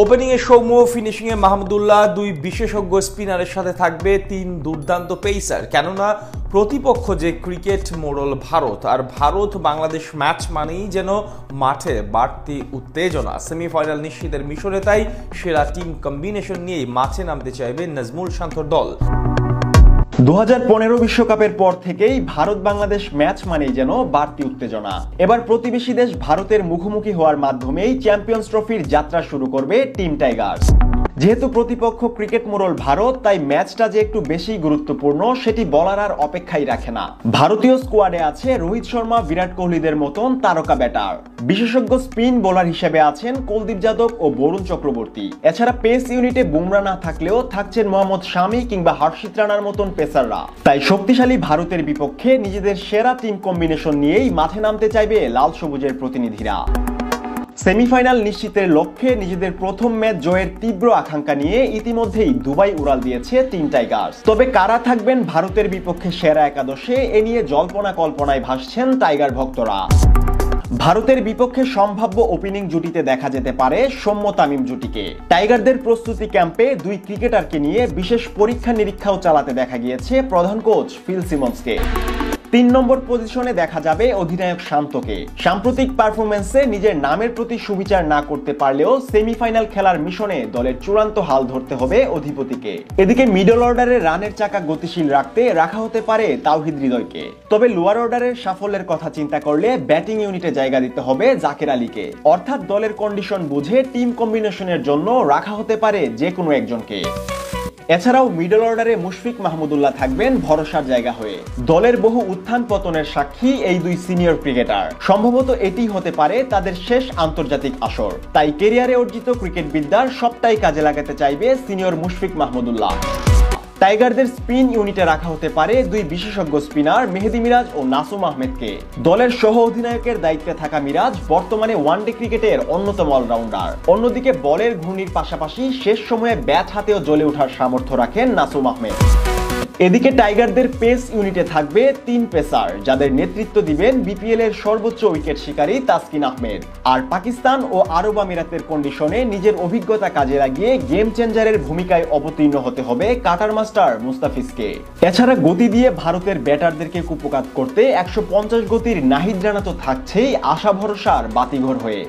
ওপেনিংয়ে সৌম্য, ফিনিশিংয়ে মাহমুদুল্লাহ, দুই বিশেষজ্ঞ স্পিনারের সাথে থাকবে তিন দুর্দান্ত পেসার। কেননা প্রতিপক্ষ যে ক্রিকেট মোড়ল ভারত, আর ভারত বাংলাদেশ ম্যাচ মানেই যেন মাঠে বাড়তি উত্তেজনা। সেমিফাইনাল নিশ্চিতের মিশরে তাই সেরা টিম কম্বিনেশন নিয়েই মাঠে নামতে চাইবে নাজমুল শান্তর দল। 2015 বিশ্বকাপের পর থেকেই ভারত বাংলাদেশ ম্যাচ মানেই যেন বাড়তি উত্তেজনা। এবার প্রতিবেশী দেশ ভারতের মুখোমুখি হওয়ার মাধ্যমেই চ্যাম্পিয়ন্স ট্রফির যাত্রা শুরু করবে টিম টাইগার্স। যেহেতু প্রতিপক্ষ ক্রিকেট মোড়ল ভারত, তাই ম্যাচটা যে একটু বেশি গুরুত্বপূর্ণ সেটি বলার আর অপেক্ষাই রাখে না। ভারতীয় স্কোয়াডে আছে রোহিত শর্মা, বিরাট কোহলিদের মতন তারকা ব্যাটার। বিশেষজ্ঞ স্পিন বোলার হিসেবে আছেন কুলদীপ যাদব ও বরুণ চক্রবর্তী। এছাড়া পেস ইউনিটে বুমরা না থাকলেও থাকছেন মোহাম্মদ শামি কিংবা হর্ষিত রানার মতন পেসাররা। তাই শক্তিশালী ভারতের বিপক্ষে নিজেদের সেরা টিম কম্বিনেশন নিয়েই মাঠে নামতে চাইবে লাল সবুজের প্রতিনিধিরা। সেমিফাইনাল নিশ্চিতের লক্ষ্যে নিজেদের প্রথম ম্যাচ জয়ের তীব্র আকাঙ্ক্ষা নিয়ে ইতিমধ্যেই দুবাই উড়াল দিয়েছে টিম টাইগার্স। তবে কারা থাকবেন ভারতের বিপক্ষে সেরা একাদশে, এ নিয়ে জল্পনা কল্পনায় ভাসছেন টাইগার ভক্তরা। ভারতের বিপক্ষে সম্ভাব্য ওপেনিং জুটিতে দেখা যেতে পারে সৌম্য তামিম জুটিকে। টাইগারদের প্রস্তুতি ক্যাম্পে দুই ক্রিকেটারকে নিয়ে বিশেষ পরীক্ষা নিরীক্ষাও চালাতে দেখা গিয়েছে প্রধান কোচ ফিল সিমন্সকে। 3 নম্বর পজিশনে দেখা যাবে অধিনায়ক শান্তকে। সাম্প্রতিক পারফরমেন্সে নিজের নামের প্রতি সুবিচার না করতে পারলেও সেমিফাইনাল খেলার মিশনে দলের চূড়ান্ত হাল ধরতে হবে অধিপতিকে। এদিকে মিডল অর্ডারে রানের চাকা গতিশীল রাখতে রাখা হতে পারে তাওহিদ হৃদয়কে। তবে লোয়ার অর্ডারের সাফল্যের কথা চিন্তা করলে ব্যাটিং ইউনিটে জায়গা দিতে হবে জাকের আলীকে। অর্থাৎ দলের কন্ডিশন বুঝে টিম কম্বিনেশনের জন্য রাখা হতে পারে যে কোনো একজনকে। এছাড়াও মিডল অর্ডারে মুশফিক মাহমুদুল্লাহ থাকবেন ভরসার জায়গা হয়ে। দলের বহু উত্থান পতনের সাক্ষী এই দুই সিনিয়র ক্রিকেটার। সম্ভবত এটি হতে পারে তাদের শেষ আন্তর্জাতিক আসর। তাই ক্যারিয়ারে অর্জিত ক্রিকেট বিদ্যার সবটাই কাজে লাগাতে চাইবে সিনিয়র মুশফিক মাহমুদুল্লাহ। টাইগারদের স্পিন ইউনিটে রাখা হতে পারে দুই বিশেষজ্ঞ স্পিনার মেহেদী মিরাজ ও নাসুম আহমেদকে। দলের সহ অধিনায়কের দায়িত্বে থাকা মিরাজ বর্তমানে ওয়ানডে ক্রিকেটের অন্যতম অলরাউন্ডার। অন্যদিকে বলের ঘূর্ণির পাশাপাশি শেষ সময়ে ব্যাট হাতেও জ্বলে ওঠার সামর্থ্য রাখেন নাসুম আহমেদ। এদিকে টাইগারদের পেস ইউনিটে থাকবে 3 পেসার, যাদের নেতৃত্ব দিবেন বিপিএল এর সর্বোচ্চ উইকেট শিকারী তাসকিন আহমেদ। আর পাকিস্তান ও আরব আমিরাতের কন্ডিশনে নিজের অভিজ্ঞতা কাজে লাগিয়ে গেম চেঞ্জারের ভূমিকায় অবতীর্ণ হতে হবে কাটার মাস্টার মুস্তাফিজকে। এছাড়া গতি দিয়ে ভারতের ব্যাটারদেরকে কুপকাত করতে 150 গতির নাহিদ রানা তো থাকছেই আশা ভরসার বাতিঘর হয়ে।